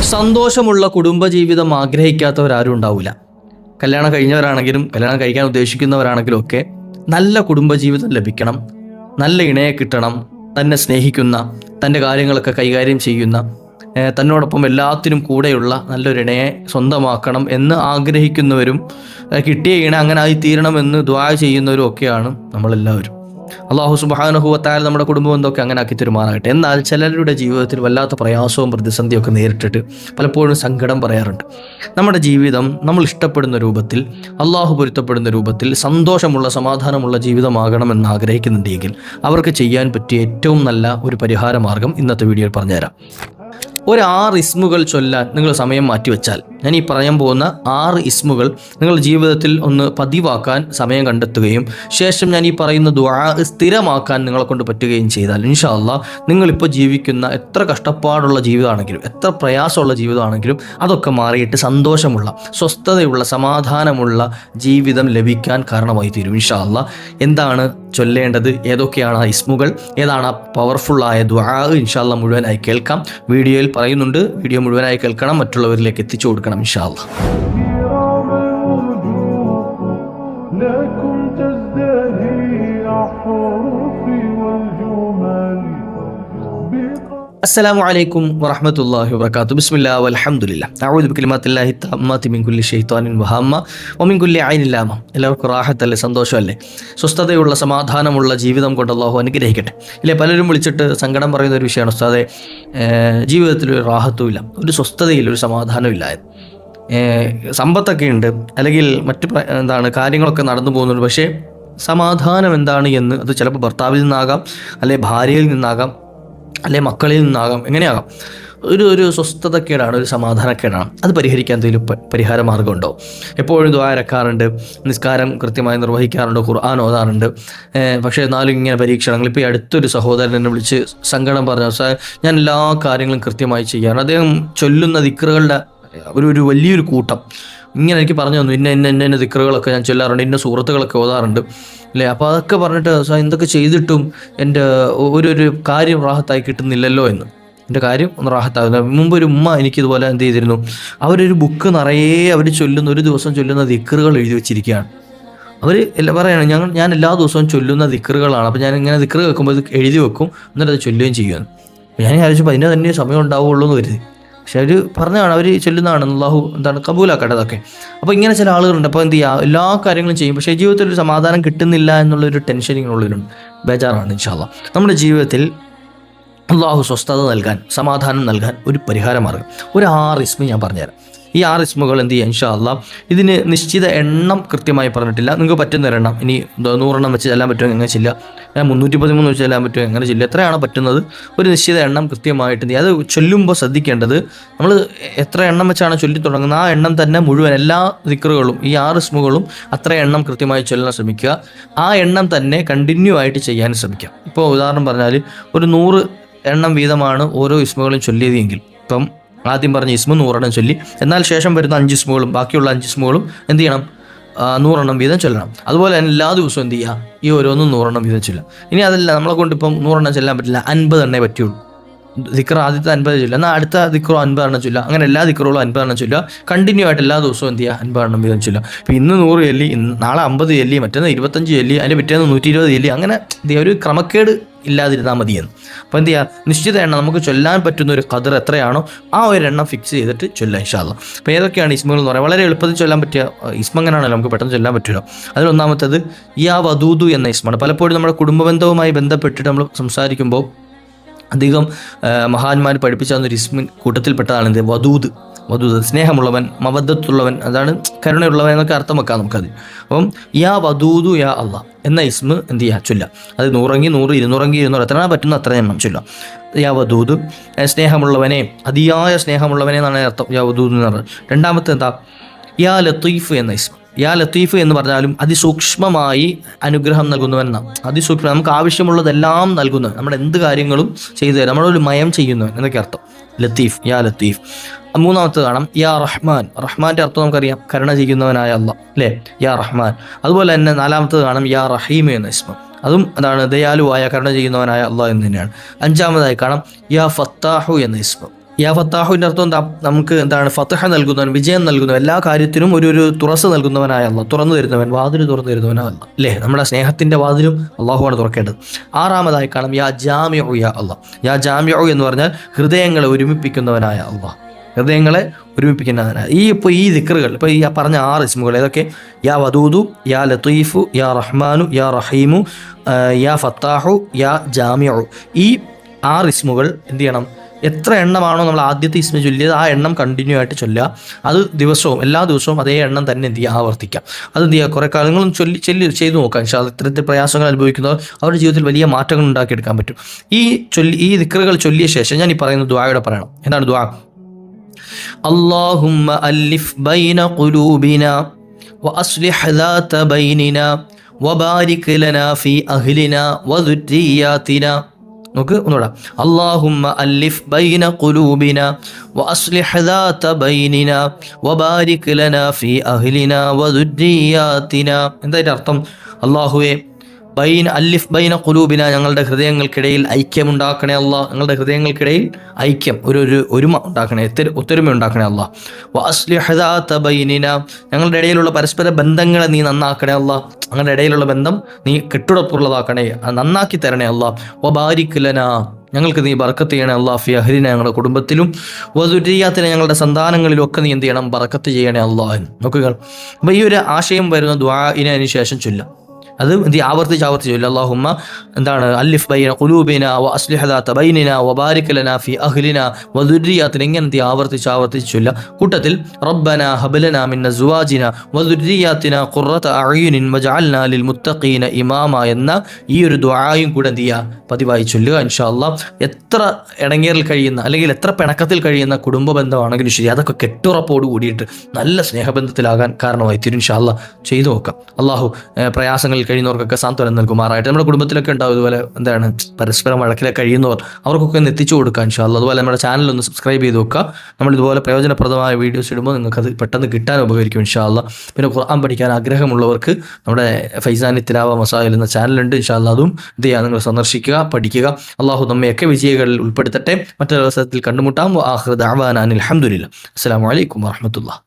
സന്തോഷമുള്ള കുടുംബജീവിതം ആഗ്രഹിക്കാത്തവരാരും ഉണ്ടാവില്ല. കല്യാണം കഴിഞ്ഞവരാണെങ്കിലും കല്യാണം കഴിക്കാൻ ഉദ്ദേശിക്കുന്നവരാണെങ്കിലും ഒക്കെ നല്ല കുടുംബജീവിതം ലഭിക്കണം, നല്ല ഇണയെ കിട്ടണം, തന്നെ സ്നേഹിക്കുന്ന, തൻ്റെ കാര്യങ്ങളൊക്കെ കൈകാര്യം ചെയ്യുന്ന, തന്നോടൊപ്പം എല്ലാത്തിനും കൂടെയുള്ള നല്ലൊരു ഇണയെ സ്വന്തമാക്കണം എന്ന് ആഗ്രഹിക്കുന്നവരും കിട്ടിയ ഇണ അങ്ങനെ ആയി തീരണമെന്ന് ദുആ ചെയ്യുന്നവരും ഒക്കെയാണ് നമ്മളെല്ലാവരും. അല്ലാഹു സുബ്ഹാനഹു വ തആല നമ്മുടെ കുടുംബബന്ധമൊക്കെ അങ്ങനെ ആക്കി തരുമാറാകട്ടെ. എന്നാൽ ചിലരുടെ ജീവിതത്തിൽ വല്ലാത്ത പ്രയാസവും പ്രതിസന്ധിയും ഒക്കെ നേരിട്ടിട്ട് പലപ്പോഴും സങ്കടം പറയാറുണ്ട്. നമ്മുടെ ജീവിതം നമ്മൾ ഇഷ്ടപ്പെടുന്ന രൂപത്തിൽ, അള്ളാഹു പൊരുത്തപ്പെടുന്ന രൂപത്തിൽ സന്തോഷമുള്ള സമാധാനമുള്ള ജീവിതമാകണമെന്ന് ആഗ്രഹിക്കുന്നുണ്ടെങ്കിൽ അവർക്ക് ചെയ്യാൻ പറ്റിയ ഏറ്റവും നല്ല ഒരു പരിഹാര മാർഗം ഇന്നത്തെ വീഡിയോയിൽ പറഞ്ഞുതരാം. ഒരു 6 ഇസ്മുകൾ ചൊല്ലാൻ നിങ്ങൾ സമയം മാറ്റിവെച്ചാൽ, ഞാൻ ഈ പറയാൻ പോകുന്ന 6 ഇസ്മുകൾ നിങ്ങളുടെ ജീവിതത്തിൽ ഒന്ന് പതിവാക്കാൻ സമയം കണ്ടെത്തുകയും ശേഷം ഞാൻ ഈ പറയുന്ന ദുആ സ്ഥിരമാക്കാൻ നിങ്ങളെ കൊണ്ട് പറ്റുകയും ചെയ്താൽ ഇൻഷാ അല്ലാഹ് നിങ്ങളിപ്പോൾ ജീവിക്കുന്ന എത്ര കഷ്ടപ്പാടുള്ള ജീവിതമാണെങ്കിലും എത്ര പ്രയാസമുള്ള ജീവിതമാണെങ്കിലും അതൊക്കെ മാറിയിട്ട് സന്തോഷമുള്ള, സ്വസ്ഥതയുള്ള, സമാധാനമുള്ള ജീവിതം ലഭിക്കാൻ കാരണമായി തീരും ഇൻഷാ അല്ലാഹ്. എന്താണ് ചൊല്ലേണ്ടത്, ഏതൊക്കെയാണ് ആ ഇസ്മുകൾ, ഏതാണ് ആ പവർഫുള്ളായ ദുആ, ഇൻഷാ അല്ലാഹ് മുഴുവനായി കേൾക്കാം. വീഡിയോയിൽ പറയുന്നുണ്ട്, വീഡിയോ മുഴുവനായി കേൾക്കണം, മറ്റുള്ളവരിലേക്ക് എത്തിച്ചു കൊടുക്കണം ഇൻഷാ അല്ലാഹ്. അസ്സലാമു അലൈക്കും വറഹ്മത്തുള്ളാഹി വബറകാതുഹു. ബിസ്മില്ലാഹി വൽഹംദുലില്ലാഹ്. അഊദു ബികലിമാത്തില്ലാഹി തമ്മാത്തി മിൻ കുല്ലി ശൈത്വാനിൻ വഹമ്മ വമിൻ കുല്ലി ഐനിൻ ലാമ. എല്ലാവർക്കും റാഹത്തല്ലേ, സന്തോഷമല്ലേ, സ്വസ്ഥതയുള്ള സമാധാനമുള്ള ജീവിതം കൊണ്ട് അല്ലാഹു അനുഗ്രഹിക്കട്ടെ. ഇല്ലേ, പലരും വിളിച്ചിട്ട് സങ്കടം പറയുന്ന ഒരു വിഷയമാണ്, ഉസ്താദേ ജീവിതത്തിൽ ഒരു റാഹത്തുമില്ല, ഒരു സ്വസ്ഥതയില്ല, ഒരു സമാധാനമില്ല. സമ്പത്തൊക്കെ ഉണ്ട്, അല്ലെങ്കിൽ മറ്റു കാര്യങ്ങളൊക്കെ നടന്നു പോകുന്നുണ്ട്, പക്ഷേ സമാധാനം എന്താണ് എന്ന് അത് ചിലപ്പോൾ ഭർത്താവിൽ നിന്നാകാം, അല്ലെ ഭാര്യയിൽ നിന്നാകാം, അല്ലെ മക്കളിൽ നിന്നാകാം, എങ്ങനെയാകാം. ഒരു സ്വസ്ഥതക്കേടാണ്, ഒരു സമാധാനക്കേടാണ്. അത് പരിഹരിക്കാൻ എന്തെങ്കിലും പരിഹാര മാർഗ്ഗമുണ്ടോ? എപ്പോഴും ദുആ ഇറക്കാറുണ്ട്, നിസ്കാരം കൃത്യമായി നിർവഹിക്കാറുണ്ട്, ഖുർആൻ ഓതാറുണ്ട്, പക്ഷേ എന്നാലും ഇങ്ങനെ പരീക്ഷണങ്ങൾ. ഇപ്പോൾ ഈ അടുത്തൊരു സഹോദരൻ എന്നെ വിളിച്ച് സങ്കടം പറഞ്ഞു, ഞാൻ എല്ലാ കാര്യങ്ങളും കൃത്യമായി ചെയ്യാറുണ്ട്, അദ്ദേഹം ചൊല്ലുന്ന ദിക്റുകളുടെ ഒരു വലിയൊരു കൂട്ടം ഇങ്ങനെ എനിക്ക് പറഞ്ഞു തന്നു, ഇന്ന ദിക്റുകളൊക്കെ ഞാൻ ചൊല്ലാറുണ്ട്, ഇന്ന സൂറത്തുകളൊക്കെ ഓതാറുണ്ട് അല്ലേ. അപ്പോൾ അതൊക്കെ പറഞ്ഞിട്ട് എന്തൊക്കെ ചെയ്തിട്ടും എൻ്റെ ഒരു കാര്യം റാഹത്തായി കിട്ടുന്നില്ലല്ലോ എന്ന്. എൻ്റെ കാര്യം ഒന്ന് റാഹത്താകുന്ന മുമ്പ് ഒരു ഉമ്മ എനിക്കിതുപോലെ എന്ത് ചെയ്തിരുന്നു, അവരൊരു ബുക്ക് നിറയെ അവർ ഒരു ദിവസം ചൊല്ലുന്ന ദിക്റുകൾ എഴുതി വെച്ചിരിക്കുകയാണ്. അവർ എല്ലാം പറയുകയാണ്, ഞാൻ എല്ലാ ദിവസവും ചൊല്ലുന്ന ദിക്റുകളാണ്, അപ്പോൾ ഞാൻ ഇങ്ങനെ ദിക്റ് കേൾക്കുമ്പോൾ ഇത് എഴുതി വെക്കും, എന്നിട്ട് അത് ചൊല്ലുകയും ചെയ്യുമെന്ന്. ഞാൻ ആലോചിച്ചപ്പോൾ അതിന് തന്നെ സമയം ഉണ്ടാവുള്ളൂ എന്ന് കരുതി. പക്ഷെ അവർ പറഞ്ഞതാണ്, അവർ ചൊല്ലുന്നതാണ്, അല്ലാഹു കബൂലാക്കട്ടെ അതൊക്കെ. അപ്പോൾ ഇങ്ങനെ ചില ആളുകളുണ്ട്, അപ്പോൾ എന്ത് ചെയ്യുക, എല്ലാ കാര്യങ്ങളും ചെയ്യും, പക്ഷേ ജീവിതത്തിൽ ഒരു സമാധാനം കിട്ടുന്നില്ല എന്നുള്ളൊരു ടെൻഷൻ ഇങ്ങനെയുള്ളവരുണ്ട്, ബേജാറാണ്. ഇൻഷാ അല്ലാഹ് നമ്മുടെ ജീവിതത്തിൽ അല്ലാഹു സ്വസ്ഥത നൽകാൻ, സമാധാനം നൽകാൻ ഒരു പരിഹാര മാർഗ്ഗം, ഒരു 6 ഇസ്മ ഞാൻ പറഞ്ഞുതരാം. ഈ 6 ഇസ്മുകൾ എന്ത് ചെയ്യുക, ഇൻഷാ അല്ലാഹ് ഇതിന് നിശ്ചിത എണ്ണം കൃത്യമായി പറഞ്ഞിട്ടില്ല, നിങ്ങൾക്ക് പറ്റുന്ന ഒരെണ്ണം. ഇനി 100 വെച്ച് ചെല്ലാൻ പറ്റുമോ എങ്ങനെ ചില്ല, 313 വെച്ച് ചെല്ലാൻ പറ്റുമോ എങ്ങനെ ചില്ല, എത്രയാണോ പറ്റുന്നത് ഒരു നിശ്ചിത എണ്ണം കൃത്യമായിട്ട് അത് ചൊല്ലുമ്പോൾ ശ്രദ്ധിക്കേണ്ടത്, നമ്മൾ എത്ര എണ്ണം വെച്ചാണ് ചൊല്ലി തുടങ്ങുന്നത് ആ എണ്ണം തന്നെ മുഴുവൻ എല്ലാ ദിക്റുകളും, ഈ 6 ഇസ്മുകളും അത്ര എണ്ണം കൃത്യമായി ചൊല്ലാൻ ശ്രമിക്കുക. ആ എണ്ണം തന്നെ കണ്ടിന്യൂ ആയിട്ട് ചെയ്യാൻ ശ്രമിക്കുക. ഇപ്പോൾ ഉദാഹരണം പറഞ്ഞാൽ ഒരു 100 എണ്ണം വീതമാണ് ഓരോ ഇസ്മുകളും ചൊല്ലിയതെങ്കിൽ, ഇപ്പം ആദ്യം പറഞ്ഞ ഇസ്മു 100 എണ്ണം ചൊല്ലി, എന്നാൽ ശേഷം വരുന്ന 5 ഇസ്മുകളും ബാക്കിയുള്ള 5 ഇസ്മുകളും എന്ത് ചെയ്യണം, 100 എണ്ണം വീതം ചൊല്ലണം. അതുപോലെ തന്നെ എല്ലാ ദിവസവും എന്ത് ചെയ്യുക, ഈ ഓരോന്നും 100 എണ്ണം വീതം ചൊല്ലാം. ഇനി അതല്ല, നമ്മളെ കൊണ്ട് ഇപ്പം 100 എണ്ണം ചെല്ലാൻ പറ്റില്ല, 50 എണ്ണേ പറ്റുള്ളൂ. ദിക്ർ ആദ്യത്തെ 50 ചൊല്ലുക, എന്നാൽ അടുത്ത ദിക്റോ 50 എണ്ണം ചൊല്ലുക, അങ്ങനെ എല്ലാ ദിക്റുകളും 50 എണ്ണം ചൊല്ലുക. കണ്ടിന്യൂ ആയിട്ട് എല്ലാ ദിവസവും എന്ത് ചെയ്യുക, 50 എണ്ണം വീതം ചൊല്ലുക. ഇപ്പോൾ ഇന്ന് 100 ചൊല്ലി, നാളെ 50 ചൊല്ലി, മറ്റേന്ന് 25 ചൊല്ലി, അതിൻ്റെ പിറ്റേന്ന് 120 ചൊല്ലി, അങ്ങനെ ഒരു ക്രമക്കേട് ഇല്ലാതിരുന്നാൽ മതിയെന്ന്. അപ്പോൾ എന്ത് ചെയ്യുക, നിശ്ചിത എണ്ണം നമുക്ക് ചൊല്ലാൻ പറ്റുന്ന ഒരു ഖദർ എത്രയാണോ ആ ഒരു എണ്ണം ഫിക്സ് ചെയ്തിട്ട് ചൊല്ലാം ഇൻഷാ അല്ലാഹ്. അപ്പോൾ ഏതൊക്കെയാണ് ഇസ്മുകൾ എന്ന് പറയാം, വളരെ എളുപ്പത്തിൽ ചൊല്ലാൻ പറ്റിയ ഇസ്മ എങ്ങനെയാണല്ലോ നമുക്ക് പെട്ടെന്ന് ചൊല്ലാൻ പറ്റുമല്ലോ. അതിലൊന്നാമത്തേത് യാ വദൂദു എന്ന ഇസ്മാണ്. പലപ്പോഴും നമ്മുടെ കുടുംബബന്ധവുമായി ബന്ധപ്പെട്ടിട്ട് നമ്മൾ സംസാരിക്കുമ്പോൾ അധികം മഹാന്മാർ പഠിപ്പിച്ച ഒരു ഇസ്മിൻ കൂട്ടത്തിൽപ്പെട്ടതാണ് എന്ത്, വദൂദ്. സ്നേഹമുള്ളവൻ, മവദ്ദത്തുള്ളവൻ, അതാണ് കരുണയുള്ളവൻ എന്നൊക്കെ അർത്ഥം വെക്കാം നമുക്കത്. അപ്പം യാ വദൂദു യാ അല്ലാഹ് എന്ന ഇസ്മ എന്ത് ചെയ്യുക, ചൊല്ലാം. അത് 100 200 എത്ര പറ്റുന്ന അത്ര എണ്ണം ചൊല്ലാം. യാ വദൂദ്, സ്നേഹമുള്ളവനെ, അതിയായ സ്നേഹമുള്ളവനെ എന്നാണ് അർത്ഥം യാ വദൂദ് എന്ന് പറഞ്ഞത്. രണ്ടാമത്തെ എന്താ, യാ ലത്തീഫ് എന്ന ഇസ്മ. യാ ലത്തീഫ് എന്ന് പറഞ്ഞാലും അതിസൂക്ഷ്മമായി അനുഗ്രഹം നൽകുന്നവൻ, അതിസൂക്ഷ്മം നമുക്ക് ആവശ്യമുള്ളതെല്ലാം നൽകുന്നവൻ, നമ്മുടെ എന്ത് കാര്യങ്ങളും ചെയ്തു തരാം, നമ്മളൊരു മയം ചെയ്യുന്നവൻ എന്നൊക്കെ അർത്ഥം ലത്തീഫ്, യാ ലത്തീഫ്. മൂന്നാമത്തെ കാണാം യാ റഹ്മാൻ. റഹ്മാൻ്റെ അർത്ഥം നമുക്കറിയാം, കരുണ ചെയ്യുന്നവനായ അല്ലാഹ് അല്ലേ, യാ റഹ്മാൻ. അതുപോലെ തന്നെ 4ാമത്തത് കാണാം യാ റഹീം എന്ന ഇസ്മ. അതും അതാണ് ദയാലുവായ, കരുണ ചെയ്യുന്നവനായ അല്ലാഹ് എന്ന് തന്നെയാണ്. 5ാമതായി കാണാം യാ ഫത്താഹു എന്ന ഇസ്മ. യാ ഫത്താഹുവിൻ്റെ അർത്ഥം എന്താ? നമുക്ക് എന്താണ്? ഫതഹ നൽകുന്നവൻ, വിജയം നൽകുന്നവൻ, എല്ലാ കാര്യത്തിനും ഒരു തുറസ് നൽകുന്നവനായ അല്ലാഹ്, തുറന്നു തരുന്നവൻ, വാതിൽ തുറന്നു തരുന്നവനായ അല്ലാഹ് അല്ലേ? നമ്മുടെ സ്നേഹത്തിൻ്റെ വാതിലും അള്ളാഹുവാണ് തുറക്കേണ്ടത്. ആറാമതായി കാണാം യാ ജാമിഉ യാ അല്ലാഹ്. യാ ജാമിഉ എന്ന് പറഞ്ഞാൽ ഹൃദയങ്ങളെ ഒരുമിപ്പിക്കുന്നവനായ അല്ലാഹ്, ഹൃദയങ്ങളെ ഒരുമിപ്പിക്കുന്നവനായ. ഈ ദിക്റുകൾ, ഇപ്പോൾ ഈ പറഞ്ഞ 6 ഇസ്മുകൾ ഏതൊക്കെ? യാ വദൂദു, യാ ലത്തീഫു, യാ റഹ്മാനു, യാ റഹീമു, യാ ഫത്താഹു, യാ ജാമിഉ. ഈ 6 ഇസ്മുകൾ എന്ത് ചെയ്യണം? എത്ര എണ്ണമാണോ നമ്മൾ ആദ്യത്തെ ഇസ്മ ചൊല്ലിയത് ആ എണ്ണം കണ്ടിന്യൂ ആയിട്ട് ചൊല്ലുക. അത് എല്ലാ ദിവസവും അതേ എണ്ണം തന്നെ എന്ത് ചെയ്യുക? ആവർത്തിക്കാം. അത് എന്ത് ചെയ്യുക? കുറേ കാലങ്ങളും ചെയ്തു നോക്കാം. പക്ഷേ ഇത്തരത്തിൽ പ്രയാസങ്ങൾ അനുഭവിക്കുന്നവർ അവരുടെ ജീവിതത്തിൽ വലിയ മാറ്റങ്ങൾ ഉണ്ടാക്കിയെടുക്കാൻ പറ്റും. ഈ ദിക്റുകൾ ചൊല്ലിയ ശേഷം ഞാൻ ഈ പറയുന്ന ദുആയുടെ പറയണം. എന്താണ് ദുആ? അല്ലാഹുമ്മ അല്ലിഫ് ബൈന ഖുലൂബിനാ വഅസ്ലിഹ് ദാത ബൈനിനാ വബാരിക് ലനാ ഫീ അഹ്ലിനാ വദുരിയാതിനാ. നമുക്ക് ഒന്നുകൂടെ. അല്ലാഹുമ്മ അല്ലിഫ് ബൈന ഖുലൂബിനാ വഅസ്ലിഹ് ദാത ബൈനിനാ വബാരിക് ലനാ ഫീ അഹ്ലിനാ വദുരിയാതിനാ. എന്താ ഇതിന്റെ അർത്ഥം? അല്ലാഹുവേ, അല്ലിഫ് ബൈന ഖുലൂബിന, ഞങ്ങളുടെ ഹൃദയങ്ങൾക്കിടയിൽ ഐക്യമുണ്ടാക്കണേ അല്ലാഹ്. ഞങ്ങളുടെ ഹൃദയങ്ങൾക്കിടയിൽ ഐക്യം, ഒരുമ ഉണ്ടാക്കണേ, ഒത്തൊരുമ ഉണ്ടാക്കണേ അല്ലാഹ്. വഅസ്ലിഹ് ദാത ബൈനിന, ഞങ്ങളുടെ ഇടയിലുള്ള പരസ്പര ബന്ധങ്ങളെ നീ നന്നാക്കണേ അല്ലാഹ്. ഞങ്ങളുടെ ഇടയിലുള്ള ബന്ധം നീ കെട്ടുറപ്പുള്ളതാക്കണേ, നന്നാക്കി തരണേ അല്ലാഹ്. വബാരിക് ലനാ, ഞങ്ങൾക്ക് നീ ബർക്കത്ത് ചെയ്യണേ അല്ലാഹ്. ഫി അഹ്ലിന, ഞങ്ങളുടെ കുടുംബത്തിലും, വദുരിയാത്തിന, ഞങ്ങളുടെ സന്താനങ്ങളിലും ഒക്കെ നീ എന്ത് ചെയ്യണം? ബർക്കത്ത് ചെയ്യണേ അല്ലാഹ്. നോക്കുക. അപ്പോൾ ഈ ഒരു ആശയം വരുന്ന ദുആഇനെ അതിന് ശേഷം ചൊല്ലാം. അത് ആവർത്തിച്ച് ചൊല്ലുക. അല്ലാഹുമ്മ എന്താണ്? അല്ലിഫ് ബൈന ഖുലൂബിന വഅസ്ലിഹ് ദാത ബൈനിന വബാരിക് ലനാ ഫി അഹ്ലിന വദുരിയാതിന. ഇങ്ങനെ ആവർത്തിച്ച് ചൊല്ലുക. കൂട്ടത്തിൽ റബ്ബന ഹബ് ലനാ മിൻ അസ്വാജിന വദുരിയാതിന ഖുർറത അഅ്യുനിൻ വജഅൽനാ ലിൽ മുത്തഖീന ഇമാമ എന്ന ഈ ഒരു ദുആയും കൂടെ എന്ത് ചെയ്യുക? പതിവായി ചൊല്ലുക. ഇൻഷാ അല്ലാഹ് എത്ര ഇടങ്ങേറിൽ കഴിയുന്ന അല്ലെങ്കിൽ എത്ര പിണക്കത്തിൽ കഴിയുന്ന കുടുംബ ബന്ധമാണെങ്കിലും ശരി, അതൊക്കെ കെട്ടുറപ്പോട് കൂടിയിട്ട് നല്ല സ്നേഹബന്ധത്തിലാകാൻ കാരണമായി തീരും. ഇൻഷാ അല്ലാഹ് ചെയ്തു നോക്കാം. അള്ളാഹു പ്രയാസങ്ങളിൽ കഴിയുന്നവർക്കൊക്കെ സാന്ത്വനം നൽകുമാറായിട്ട്. നമ്മുടെ കുടുംബത്തിലൊക്കെ ഉണ്ടാവും ഇതുപോലെ എന്താണ് പരസ്പരം വഴക്കിലൊക്കെ കഴിയുന്നവർ, അവർക്കൊക്കെ ഒന്ന് എത്തിച്ചു കൊടുക്കുക ഇൻഷാ അല്ലാഹ്. അതുപോലെ നമ്മുടെ ചാനലൊന്ന് സബ്സ്ക്രൈബ് ചെയ്ത് വെക്കുക. നമ്മൾ ഇതുപോലെ പ്രയോജനപ്രദമായ വീഡിയോസ് ഇടുമ്പോൾ നിങ്ങൾക്കത് പെട്ടെന്ന് കിട്ടാൻ ഉപകരിക്കും ഇൻഷാ അല്ലാഹ്. പിന്നെ ഖുർആൻ പഠിക്കാൻ ആഗ്രഹമുള്ളവർക്ക് നമ്മുടെ ഫൈസാനി തിലാവ മസായിൽ എന്ന ചാനലുണ്ട് ഇൻഷാ അല്ലാഹ്. അതും എന്ത് ചെയ്യുക? നിങ്ങൾ സന്ദർശിക്കുക, പഠിക്കുക. അള്ളാഹു നമ്മയൊക്കെ വിജയികളിൽ ഉൾപ്പെടുത്തട്ടെ. മറ്റൊരു അവസരത്തിൽ കണ്ടുമുട്ടാം. വആഖിറു ദഅവാനാ അനിൽ ഹംദുലില്ലാഹ്. അസ്സലാമു അലൈക്കും വറഹ്മത്തുള്ളാഹി.